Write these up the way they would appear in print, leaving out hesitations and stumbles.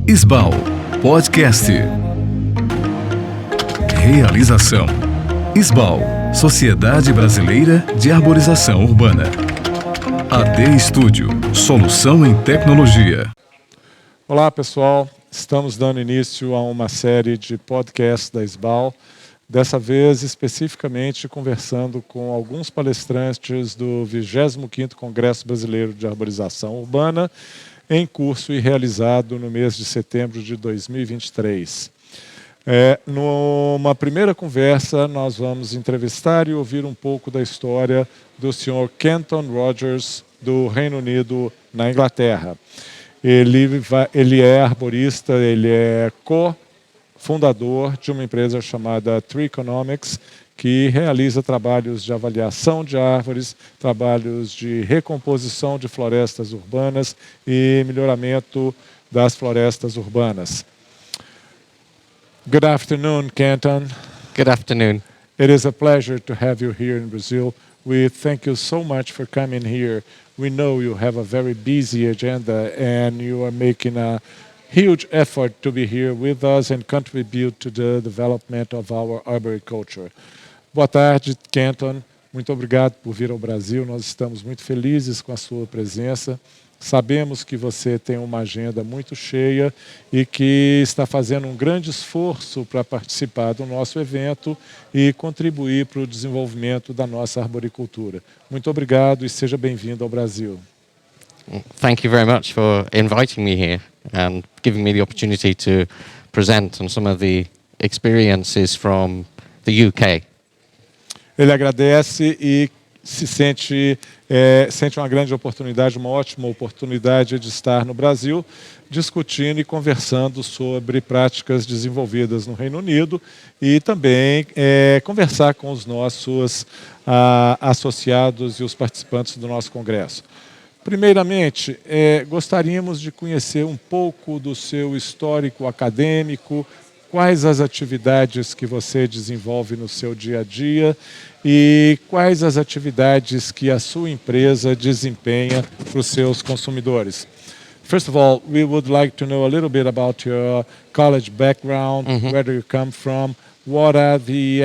Sbau Podcast. Realização Sbau, Sociedade Brasileira de Arborização Urbana. AD Estúdio, solução em tecnologia. Olá pessoal, estamos dando início a uma série de podcasts da Sbau, dessa vez especificamente conversando com alguns palestrantes do 25º Congresso Brasileiro de Arborização Urbana, em curso e realizado no mês de setembro de 2023. Numa primeira conversa, nós vamos entrevistar e ouvir um pouco da história do Sr. Kenton Rogers, do Reino Unido, na Inglaterra. Ele é arborista, ele é co-fundador de uma empresa chamada Tree Economics, que realiza trabalhos de avaliação de árvores, trabalhos de recomposição de florestas urbanas e melhoramento das florestas urbanas. Good afternoon, Kenton. Good afternoon. It is a pleasure to have you here in Brazil. We thank you so much for coming here. We know you have a very busy agenda and you are making a huge effort to be here with us and contribute to the development of our arboriculture. Boa tarde, Kenton. Muito obrigado por vir ao Brasil. Nós estamos muito felizes com a sua presença. Sabemos que você tem uma agenda muito cheia e que está fazendo um grande esforço para participar do nosso evento e contribuir para o desenvolvimento da nossa arboricultura. Muito obrigado e seja bem-vindo ao Brasil. Thank you very much for inviting me here and giving me the opportunity to present on some of the experiences from the UK. Ele agradece e se sente uma grande oportunidade, uma ótima oportunidade de estar no Brasil, discutindo e conversando sobre práticas desenvolvidas no Reino Unido e também conversar com os nossos associados e os participantes do nosso congresso. Primeiramente, gostaríamos de conhecer um pouco do seu histórico acadêmico, quais as atividades que você desenvolve no seu dia a dia e quais as atividades que a sua empresa desempenha para os seus consumidores. First of all, we would like to know a little bit about your college background, where do you come from, what are the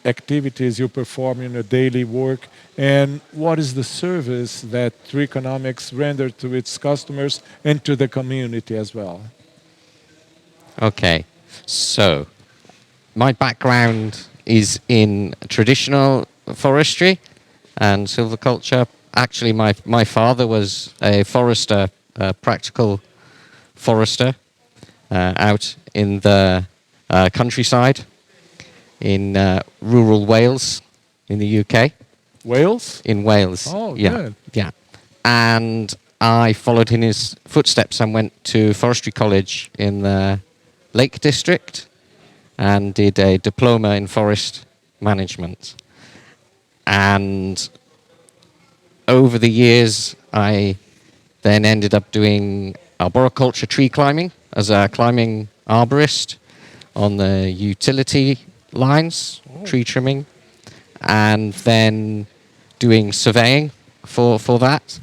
activities you perform in your daily work, and what is the service that Tree Economics renders to its customers and to the community as well. Okay, so my background is in traditional forestry and silviculture. Actually, my father was a forester, a practical forester out in the countryside in rural Wales in the UK. Wales? In Wales. Oh, yeah, good. yeah. And I followed in his footsteps and went to forestry college in the Lake District and did a diploma in forest management. And over the years, I then ended up doing arboriculture tree climbing as a climbing arborist on the utility lines, tree trimming, and then doing surveying for that.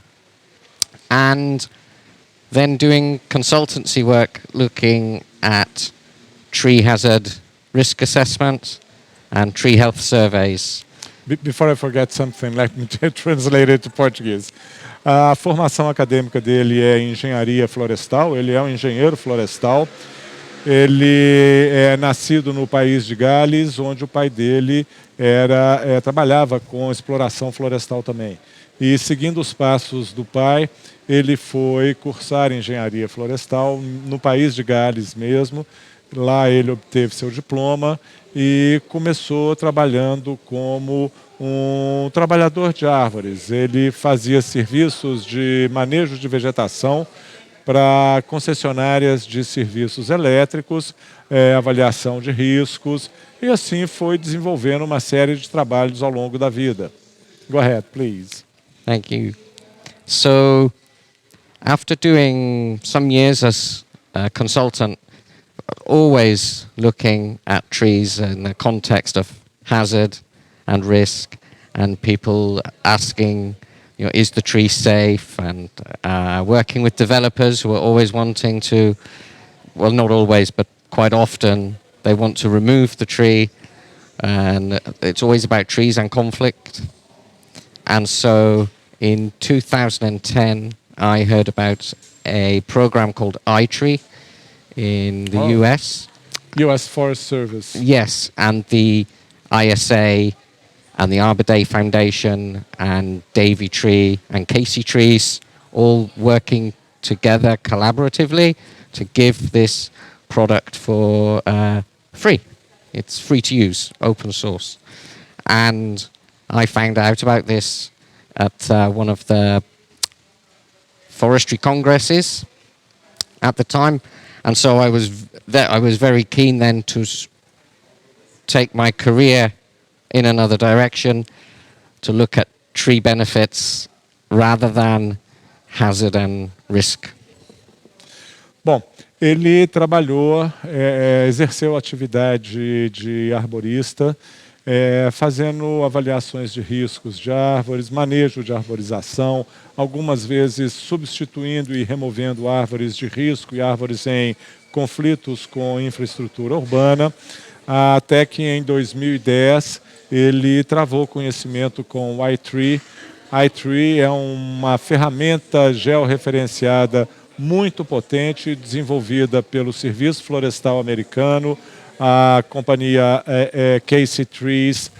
And then doing consultancy work looking at tree hazard risk assessment and tree health surveys. Before I forget something, let me translate it to Portuguese. A formação acadêmica dele é engenharia florestal, ele é um engenheiro florestal. Ele é nascido no país de Gales, onde o pai dele trabalhava com exploração florestal também. E seguindo os passos do pai, ele foi cursar engenharia florestal no país de Gales mesmo. Lá ele obteve seu diploma e começou trabalhando como um trabalhador de árvores. Ele fazia serviços de manejo de vegetação para concessionárias de serviços elétricos, avaliação de riscos, e assim foi desenvolvendo uma série de trabalhos ao longo da vida. Go ahead, please. Thank you. So, after doing some years as a consultant, always looking at trees in the context of hazard and risk, and people asking, is the tree safe? And working with developers who are always wanting to well, not always, but quite often, they want to remove the tree, and it's always about trees and conflict. And so in 2010, I heard about a program called iTree in the US. U.S. Forest Service. Yes, and the ISA and the Arbor Day Foundation and Davy Tree and Casey Trees all working together collaboratively to give this product for free. It's free to use, open source. And I found out about this at one of the forestry congresses at the time. And so I was very keen then to take my career in another direction, to look at tree benefits rather than hazard and risk. Bom, ele trabalhou, exerceu a atividade de arborista, fazendo avaliações de riscos de árvores, manejo de arborização, algumas vezes substituindo e removendo árvores de risco e árvores em conflitos com infraestrutura urbana, até que em 2010 ele travou conhecimento com o iTree. iTree é uma ferramenta georreferenciada muito potente, desenvolvida pelo Serviço Florestal americano, a companhia Casey Trees,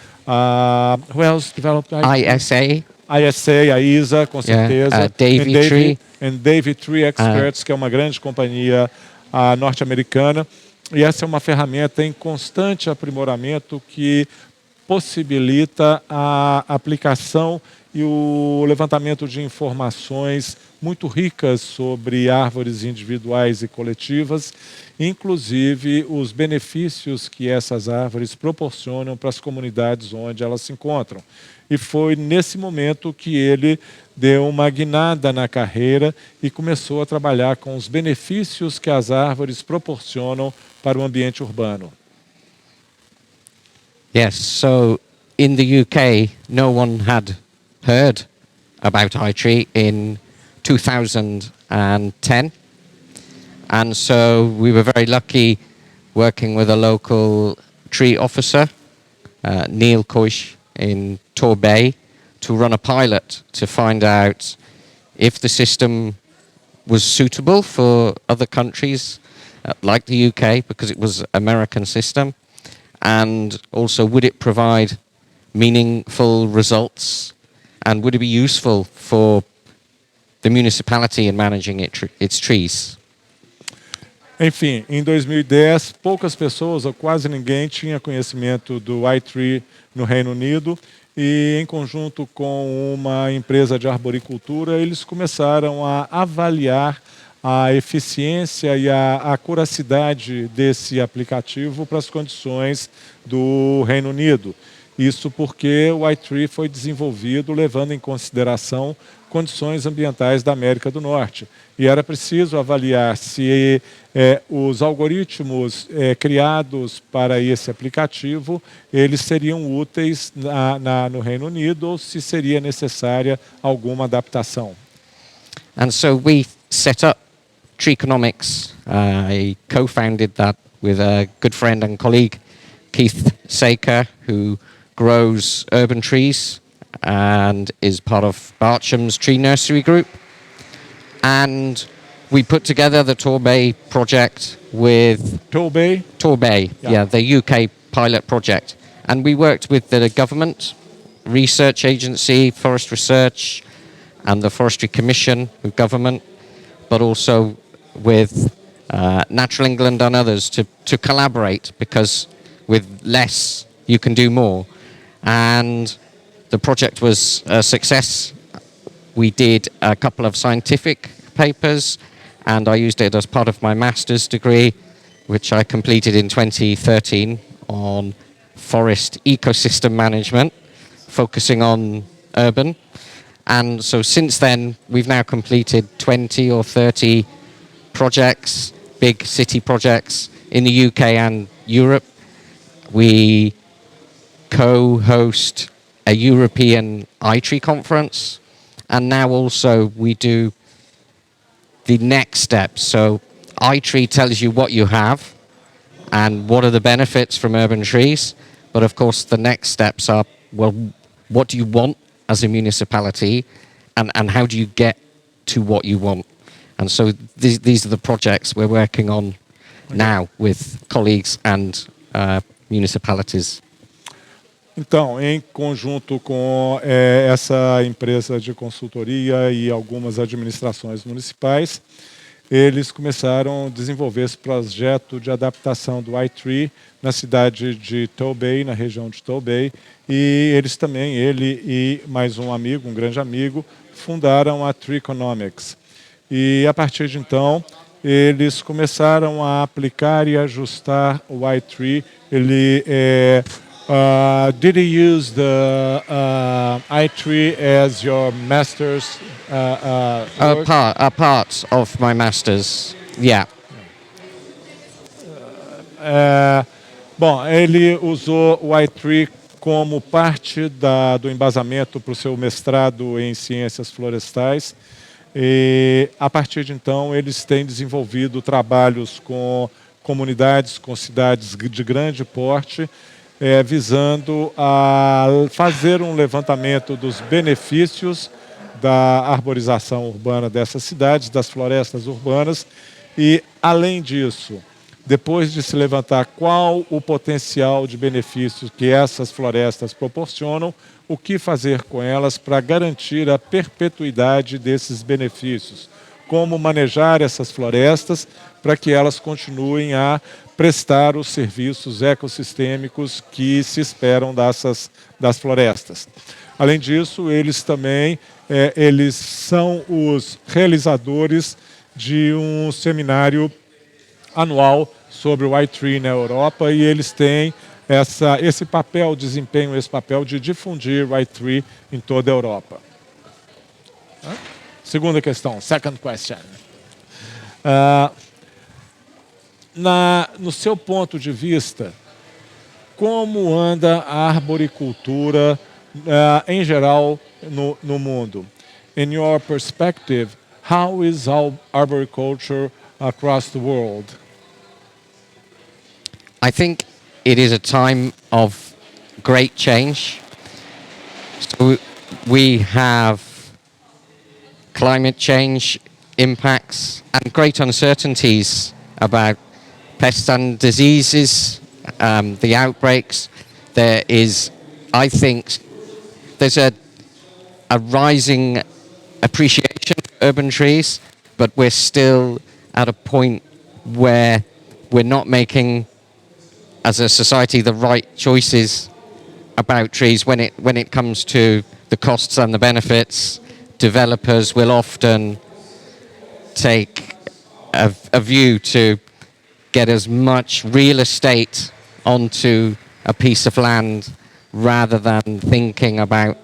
who else developed ISA. ISA, a ISA, com certeza. Davy Tree. And Davy Tree Experts, que é uma grande companhia norte-americana. E essa é uma ferramenta em constante aprimoramento que possibilita a aplicação e o levantamento de informações muito ricas sobre árvores individuais e coletivas, inclusive os benefícios que essas árvores proporcionam para as comunidades onde elas se encontram. E foi nesse momento que ele deu uma guinada na carreira e começou a trabalhar com os benefícios que as árvores proporcionam para o ambiente urbano. Yes, so in the UK, no one had heard about iTree in 2010. And so we were very lucky working with a local tree officer, Neil Coish in Torbay, to run a pilot to find out if the system was suitable for other countries like the UK, because it was an American system, and also would it provide meaningful results, and would it be useful for the municipality in managing its trees. Enfim, em 2010, poucas pessoas, ou quase ninguém, tinha conhecimento do iTree no Reino Unido, e em conjunto com uma empresa de arboricultura, eles começaram a avaliar a eficiência e a acuracidade desse aplicativo para as condições do Reino Unido. Isso porque o iTree foi desenvolvido levando em consideração condições ambientais da América do Norte. E era preciso avaliar se os algoritmos criados para esse aplicativo, eles seriam úteis no Reino Unido ou se seria necessária alguma adaptação. And so we set up Tree Economics. I co-founded that with a good friend and colleague, Keith Saker, who grows urban trees and is part of Barcham's Tree Nursery Group. And we put together the Torbay project with... Torbay? Torbay, yeah, the UK pilot project. And we worked with the government, research agency, Forest Research, and the Forestry Commission with government, but also with Natural England and others to collaborate, because with less you can do more. And the project was a success. We did a couple of scientific papers, and I used it as part of my master's degree, which I completed in 2013 on forest ecosystem management, focusing on urban. And so since then, we've now completed 20 or 30 projects, big city projects in the UK and Europe. We co-host a European iTree conference, and now also we do the next step. So iTree tells you what you have and what are the benefits from urban trees. But of course, the next steps are, well, what do you want as a municipality, and how do you get to what you want? And so these are the projects we're working on now with colleagues and municipalities. Então, em conjunto com essa empresa de consultoria e algumas administrações municipais, eles começaram a desenvolver esse projeto de adaptação do iTree na cidade de Torbay, na região de Torbay, e eles também, ele e mais um amigo, um grande amigo, fundaram a Tree Economics. E a partir de então, eles começaram a aplicar e ajustar o iTree. Did you use the iTree as your master's work? A part of my master's, yeah. Bom, ele usou o iTree como parte do embasamento para o seu mestrado em ciências florestais. E, a partir de então, eles têm desenvolvido trabalhos com comunidades, com cidades de grande porte, visando a fazer um levantamento dos benefícios da arborização urbana dessas cidades, das florestas urbanas. E, além disso, depois de se levantar qual o potencial de benefícios que essas florestas proporcionam, o que fazer com elas para garantir a perpetuidade desses benefícios, como manejar essas florestas para que elas continuem a prestar os serviços ecossistêmicos que se esperam das florestas. Além disso, eles também eles são os realizadores de um seminário anual sobre o iTree na Europa, e eles têm esse papel, desempenham esse papel de difundir o iTree em toda a Europa. Segunda questão, second question. No seu ponto de vista, como anda a arboricultura em geral no mundo? In your perspective, how is arboriculture across the world? I think it is a time of great change. So we have climate change impacts and great uncertainties about pests and diseases, the outbreaks. There is, I think, there's a rising appreciation for urban trees, but we're still at a point where we're not making, as a society, the right choices about trees when it comes to the costs and the benefits. Developers will often take a view to get as much real estate onto a piece of land rather than thinking about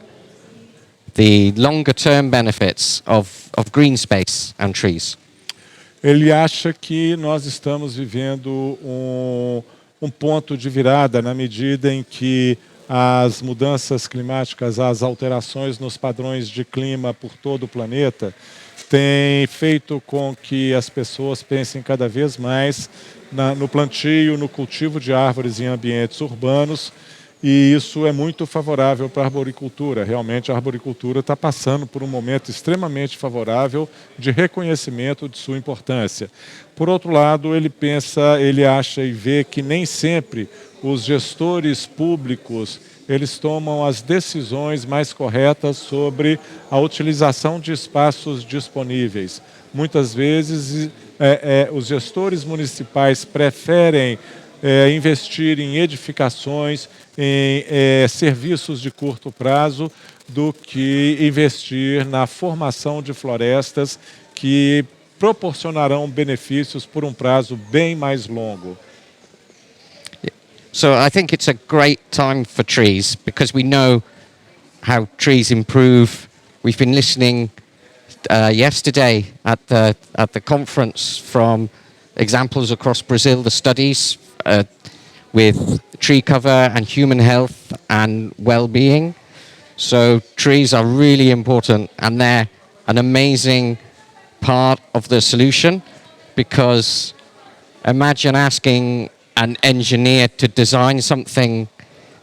the longer term benefits of green space and trees. Ele acha que nós estamos vivendo um ponto de virada na medida em que as mudanças climáticas, as alterações nos padrões de clima por todo o planeta têm feito com que as pessoas pensem cada vez mais no plantio, no cultivo de árvores em ambientes urbanos, e isso é muito favorável para a arboricultura. Realmente a arboricultura está passando por um momento extremamente favorável de reconhecimento de sua importância. Por outro lado, ele acha e vê que nem sempre os gestores públicos eles tomam as decisões mais corretas sobre a utilização de espaços disponíveis. Muitas vezes os gestores municipais preferem investir em edificações, em serviços de curto prazo, do que investir na formação de florestas que proporcionarão benefícios por um prazo bem mais longo. So I think it's a great time for trees because we know how trees improve. We've been listening yesterday at the conference from examples across Brazil, the studies with tree cover and human health and well-being. So trees are really important, and they're an amazing part of the solution. because imagine asking an engineer to design something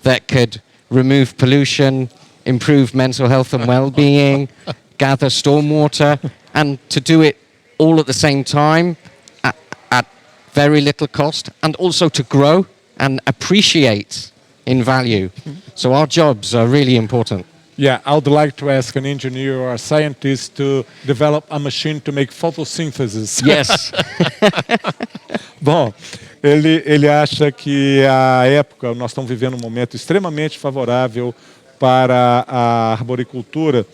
that could remove pollution, improve mental health and well-being, gather stormwater, and to do it all at the same time at very little cost, and also to grow and appreciate in value. So our jobs are really important. Yeah, I would like to ask an engineer or a scientist to develop a machine to make photosynthesis. Yes. Bom, ele acha que a época, nós estamos vivendo um momento extremamente favorável para a arboricultura,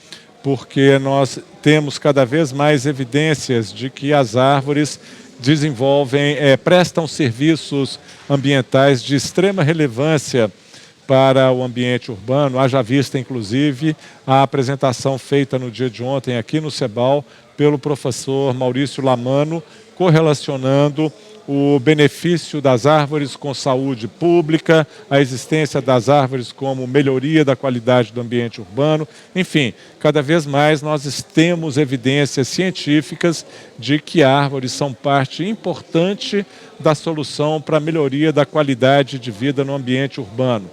porque nós temos cada vez mais evidências de que as árvores desenvolvem, prestam serviços ambientais de extrema relevância para o ambiente urbano. Haja vista, inclusive, a apresentação feita no dia de ontem aqui no Sbau pelo professor Maurício Lamano, correlacionando o benefício das árvores com saúde pública, a existência das árvores como melhoria da qualidade do ambiente urbano. Enfim, cada vez mais nós temos evidências científicas de que árvores são parte importante da solução para a melhoria da qualidade de vida no ambiente urbano.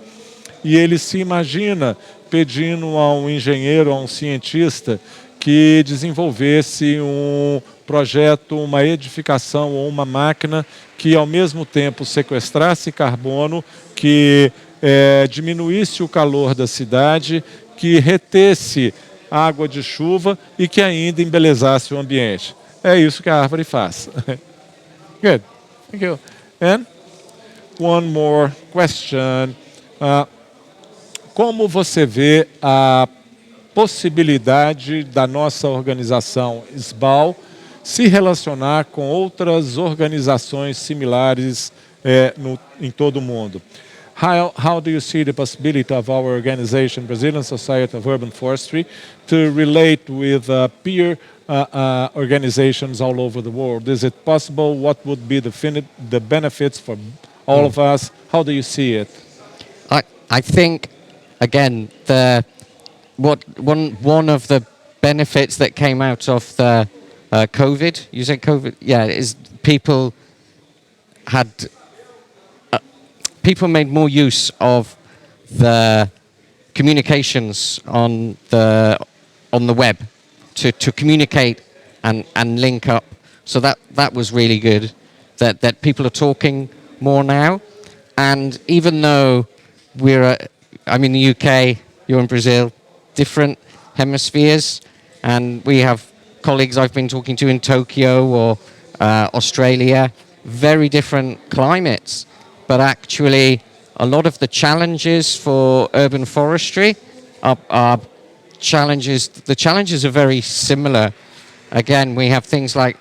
E ele se imagina pedindo a um engenheiro, a um cientista, que desenvolvesse um projeto, uma edificação ou uma máquina que ao mesmo tempo sequestrasse carbono, que diminuísse o calor da cidade, que retesse água de chuva e que ainda embelezasse o ambiente. É isso que a árvore faz. Good. Thank you. And one more question. Como você vê a possibilidade da nossa organização Sbau se relacionar com outras organizações similares em todo o mundo? How do you see the possibility of our organization, Brazilian Society of Urban Forestry, to relate with peer organizations all over the world? Is it possible? What would be the benefits for all of us? How do you see it? I think, again, one of the benefits that came out of the COVID, you said COVID, yeah, is people made more use of the communications on the web to communicate and link up. So that was really good. That people are talking more now, and even though I'm in the UK, you're in Brazil, different hemispheres, and we have colleagues I've been talking to in Tokyo or Australia, very different climates, but actually a lot of the challenges for urban forestry are challenges. The challenges are very similar. Again, we have things like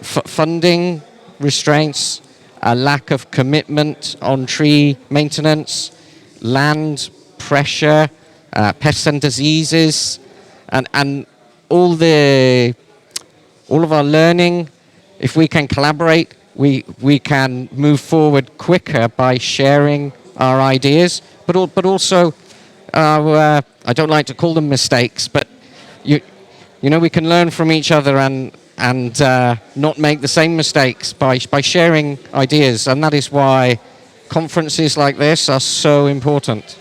funding restraints, a lack of commitment on tree maintenance, land pressure, pests and diseases, and all of our learning. If we can collaborate, we can move forward quicker by sharing our ideas, but also I don't like to call them mistakes, but you know, we can learn from each other and not make the same mistakes by sharing ideas, and that is why conferences like this are so important.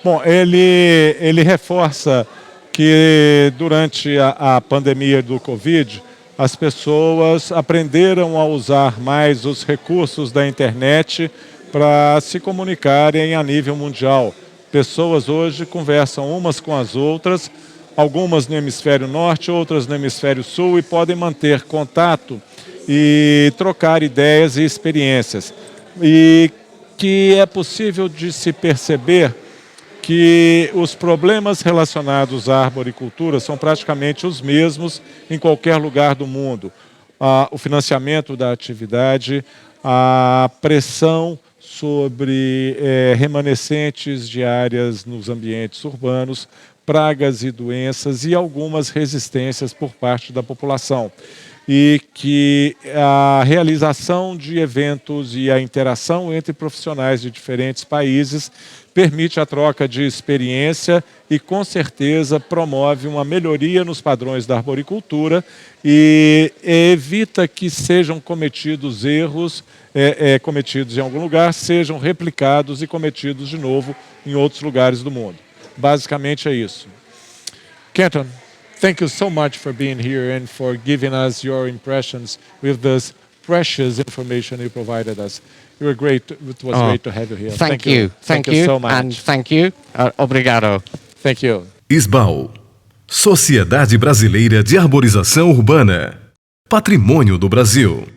Bom, ele reforça que durante a pandemia do Covid, as pessoas aprenderam a usar mais os recursos da internet para se comunicarem a nível mundial. Pessoas hoje conversam umas com as outras, algumas no hemisfério norte, outras no hemisfério sul, e podem manter contato e trocar ideias e experiências. E que é possível de se perceber que os problemas relacionados à arboricultura são praticamente os mesmos em qualquer lugar do mundo. O financiamento da atividade, a pressão sobre remanescentes de áreas nos ambientes urbanos, pragas e doenças e algumas resistências por parte da população. E que a realização de eventos e a interação entre profissionais de diferentes países permite a troca de experiência e, com certeza, promove uma melhoria nos padrões da arboricultura e evita que sejam cometidos erros cometidos em algum lugar, sejam replicados e cometidos de novo em outros lugares do mundo. Basicamente é isso. Kenton, thank you so much for being here and for giving us your impressions with this precious information you provided us. You were great. It was great to have you here. Thank you. Thank you so much. And thank you. Obrigado. Thank you. Sbau, Sociedade Brasileira de Arborização Urbana. Patrimônio do Brasil.